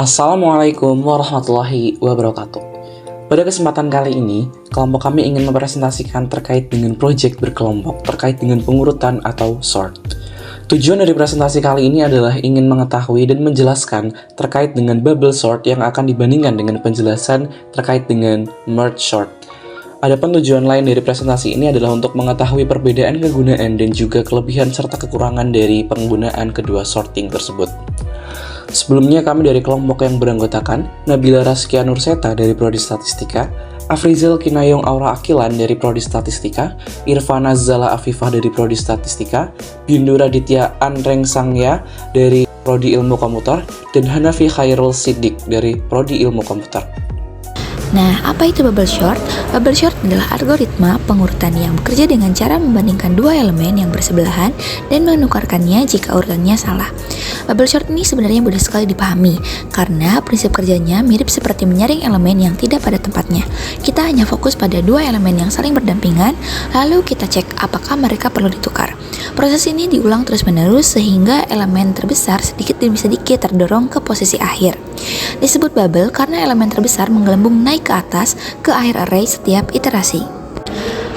Assalamualaikum warahmatullahi wabarakatuh. Pada kesempatan kali ini, kelompok kami ingin mempresentasikan terkait dengan proyek berkelompok terkait dengan pengurutan atau sort. Tujuan dari presentasi kali ini adalah ingin mengetahui dan menjelaskan terkait dengan bubble sort yang akan dibandingkan dengan penjelasan terkait dengan merge sort. Adapun tujuan lain dari presentasi ini adalah untuk mengetahui perbedaan kegunaan dan juga kelebihan serta kekurangan dari penggunaan kedua sorting tersebut. Sebelumnya kami dari kelompok yang beranggotakan Nabila Raskia Nurseta dari Prodi Statistika, Afrizal Kinayong Aura Akilan dari Prodi Statistika, Irfana Zala Afifah dari Prodi Statistika, Bindu Raditya Anreng Sangya dari Prodi Ilmu Komputer, dan Hanafi Khairul Siddiq dari Prodi Ilmu Komputer. Nah, apa itu bubble sort? Bubble sort adalah algoritma pengurutan yang bekerja dengan cara membandingkan dua elemen yang bersebelahan dan menukarkannya jika urutannya salah. Bubble sort ini sebenarnya mudah sekali dipahami, karena prinsip kerjanya mirip seperti menyaring elemen yang tidak pada tempatnya. Kita hanya fokus pada dua elemen yang saling berdampingan, lalu kita cek apakah mereka perlu ditukar. Proses ini diulang terus-menerus sehingga elemen terbesar sedikit demi sedikit terdorong ke posisi akhir. Disebut bubble karena elemen terbesar menggelembung naik ke atas ke akhir array setiap iterasi.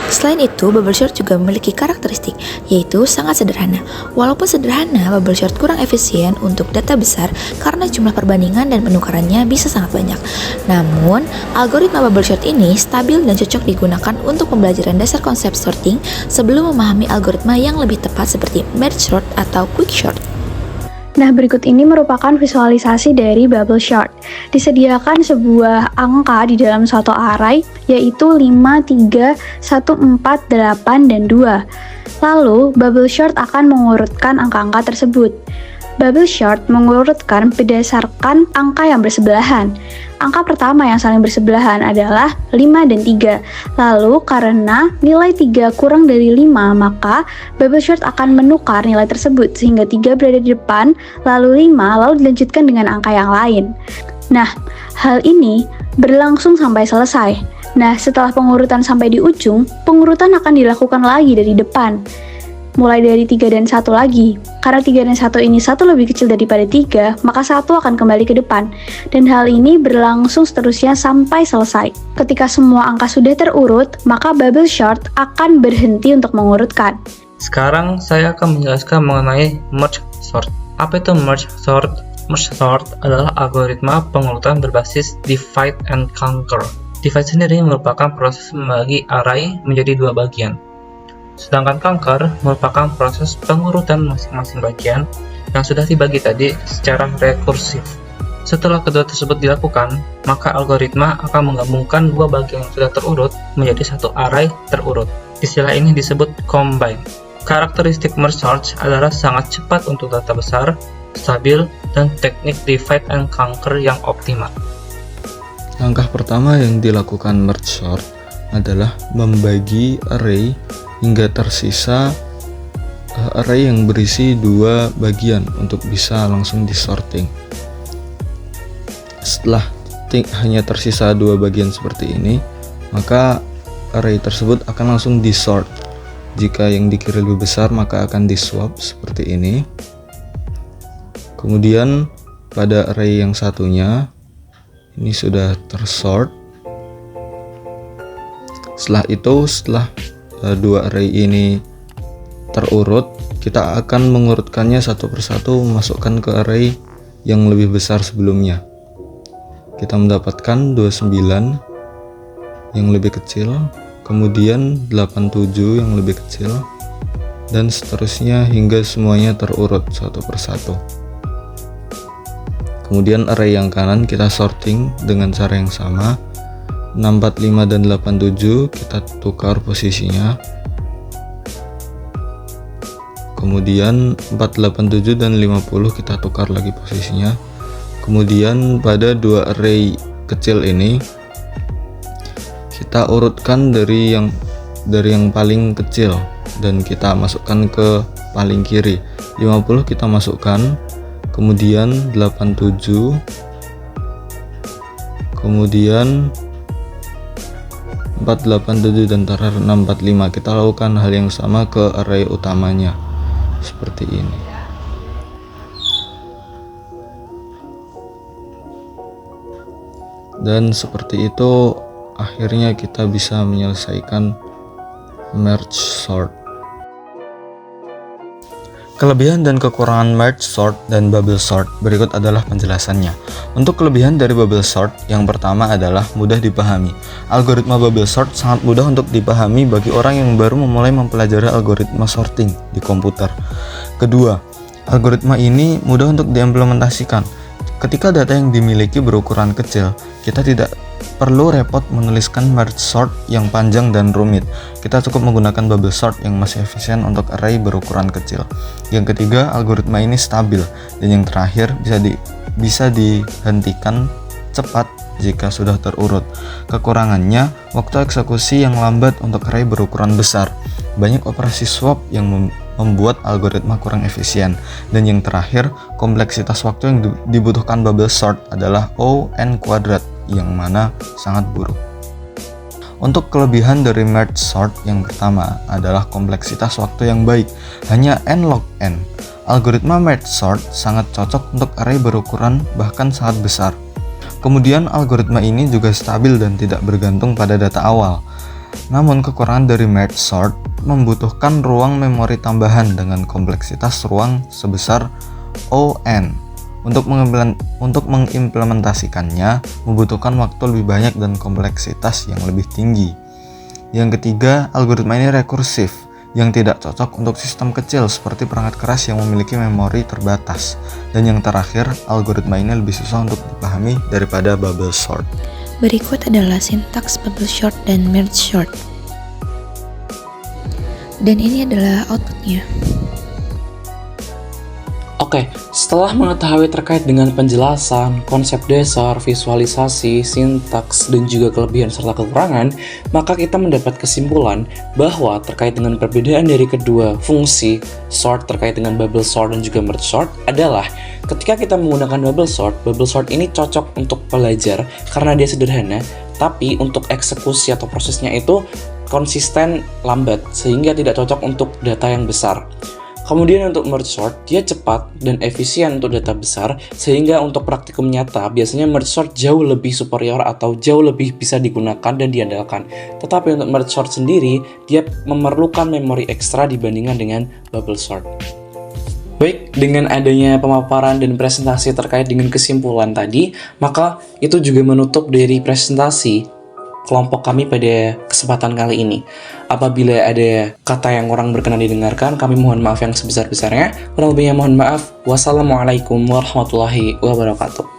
Selain itu, bubble sort juga memiliki karakteristik, yaitu sangat sederhana. Walaupun sederhana, bubble sort kurang efisien untuk data besar karena jumlah perbandingan dan penukarannya bisa sangat banyak. Namun, algoritma bubble sort ini stabil dan cocok digunakan untuk pembelajaran dasar konsep sorting sebelum memahami algoritma yang lebih tepat seperti merge sort atau quick sort. Nah, berikut ini merupakan visualisasi dari bubble sort. Disediakan sebuah angka di dalam suatu array, yaitu 5, 3, 1, 4, 8, dan 2. Lalu, bubble sort akan mengurutkan angka-angka tersebut. Bubble sort mengurutkan berdasarkan angka yang bersebelahan. Angka pertama yang saling bersebelahan adalah 5 dan 3. Lalu karena nilai 3 kurang dari 5, maka bubble sort akan menukar nilai tersebut sehingga 3 berada di depan, lalu 5, lalu dilanjutkan dengan angka yang lain. Nah, hal ini berlangsung sampai selesai. Nah, setelah pengurutan sampai di ujung, pengurutan akan dilakukan lagi dari depan. Mulai dari 3 dan 1 lagi. Karena 3 dan 1 ini 1 lebih kecil daripada 3, maka 1 akan kembali ke depan. Dan hal ini berlangsung seterusnya sampai selesai. Ketika semua angka sudah terurut, maka bubble sort akan berhenti untuk mengurutkan. Sekarang saya akan menjelaskan mengenai merge sort. Apa itu merge sort? Merge sort adalah algoritma pengurutan berbasis divide and conquer. Divide sendiri merupakan proses membagi array menjadi dua bagian. Sedangkan conquer merupakan proses pengurutan masing-masing bagian yang sudah dibagi tadi secara rekursif. Setelah kedua tersebut dilakukan, maka algoritma akan menggabungkan dua bagian yang sudah terurut menjadi satu array terurut. Istilah ini disebut combine. Karakteristik merge sort adalah sangat cepat untuk data besar, stabil, dan teknik divide and conquer yang optimal. Langkah pertama yang dilakukan merge sort adalah membagi array hingga tersisa array yang berisi dua bagian untuk bisa langsung disorting. Setelah hanya tersisa dua bagian seperti ini, maka array tersebut akan langsung disort. Jika yang dikira lebih besar, maka akan diswap seperti ini. Kemudian pada array yang satunya ini sudah tersort. Setelah dua array ini terurut, kita akan mengurutkannya satu persatu, memasukkan ke array yang lebih besar sebelumnya. Kita mendapatkan 29 yang lebih kecil, kemudian 87 yang lebih kecil, dan seterusnya hingga semuanya terurut satu persatu. Kemudian array yang kanan kita sorting dengan cara yang sama. 645 dan 87 kita tukar posisinya. Kemudian 487 dan 50 kita tukar lagi posisinya. Kemudian pada dua array kecil ini kita urutkan dari yang paling kecil dan kita masukkan ke paling kiri. 50 kita masukkan, kemudian 87, kemudian 487 dan terakhir 645. Kita lakukan hal yang sama ke array utamanya seperti ini. Dan seperti itu akhirnya kita bisa menyelesaikan merge sort. Kelebihan dan kekurangan merge sort dan bubble sort berikut adalah penjelasannya. Untuk kelebihan dari bubble sort, yang pertama adalah mudah dipahami. Algoritma bubble sort sangat mudah untuk dipahami bagi orang yang baru memulai mempelajari algoritma sorting di komputer. Kedua, algoritma ini mudah untuk diimplementasikan. Ketika data yang dimiliki berukuran kecil, kita tidak perlu repot menuliskan merge sort yang panjang dan rumit. Kita cukup menggunakan bubble sort yang masih efisien untuk array berukuran kecil. Yang ketiga, algoritma ini stabil. Dan yang terakhir, bisa dihentikan cepat jika sudah terurut. Kekurangannya, waktu eksekusi yang lambat untuk array berukuran besar. Banyak operasi swap yang membuat algoritma kurang efisien. Dan yang terakhir, kompleksitas waktu yang dibutuhkan bubble sort adalah O(n²), yang mana sangat buruk. Untuk kelebihan dari merge sort, yang pertama adalah kompleksitas waktu yang baik, hanya n log n. Algoritma merge sort sangat cocok untuk array berukuran bahkan sangat besar. Kemudian algoritma ini juga stabil dan tidak bergantung pada data awal. Namun kekurangan dari merge sort membutuhkan ruang memori tambahan dengan kompleksitas ruang sebesar O(n). Untuk mengimplementasikannya membutuhkan waktu lebih banyak dan kompleksitas yang lebih tinggi. Yang ketiga, algoritma ini rekursif, yang tidak cocok untuk sistem kecil seperti perangkat keras yang memiliki memori terbatas. Dan yang terakhir, algoritma ini lebih susah untuk dipahami daripada bubble sort. Berikut adalah sintaks bubble sort dan merge sort. Dan ini adalah outputnya. Oke, setelah mengetahui terkait dengan penjelasan, konsep dasar, visualisasi, sintaks, dan juga kelebihan serta kekurangan, maka kita mendapat kesimpulan bahwa terkait dengan perbedaan dari kedua fungsi sort terkait dengan bubble sort dan juga merge sort adalah ketika kita menggunakan bubble sort ini cocok untuk pelajar karena dia sederhana, tapi untuk eksekusi atau prosesnya itu konsisten lambat sehingga tidak cocok untuk data yang besar. Kemudian untuk merge sort, dia cepat dan efisien untuk data besar, sehingga untuk praktikum nyata, biasanya merge sort jauh lebih superior atau jauh lebih bisa digunakan dan diandalkan. Tetapi untuk merge sort sendiri, dia memerlukan memori ekstra dibandingkan dengan bubble sort. Baik, dengan adanya pemaparan dan presentasi terkait dengan kesimpulan tadi, maka itu juga menutup dari presentasi kelompok kami pada kesempatan kali ini. Apabila ada kata yang kurang berkenan didengarkan, kami mohon maaf yang sebesar-besarnya. Kurang lebihnya mohon maaf. Wassalamualaikum warahmatullahi wabarakatuh.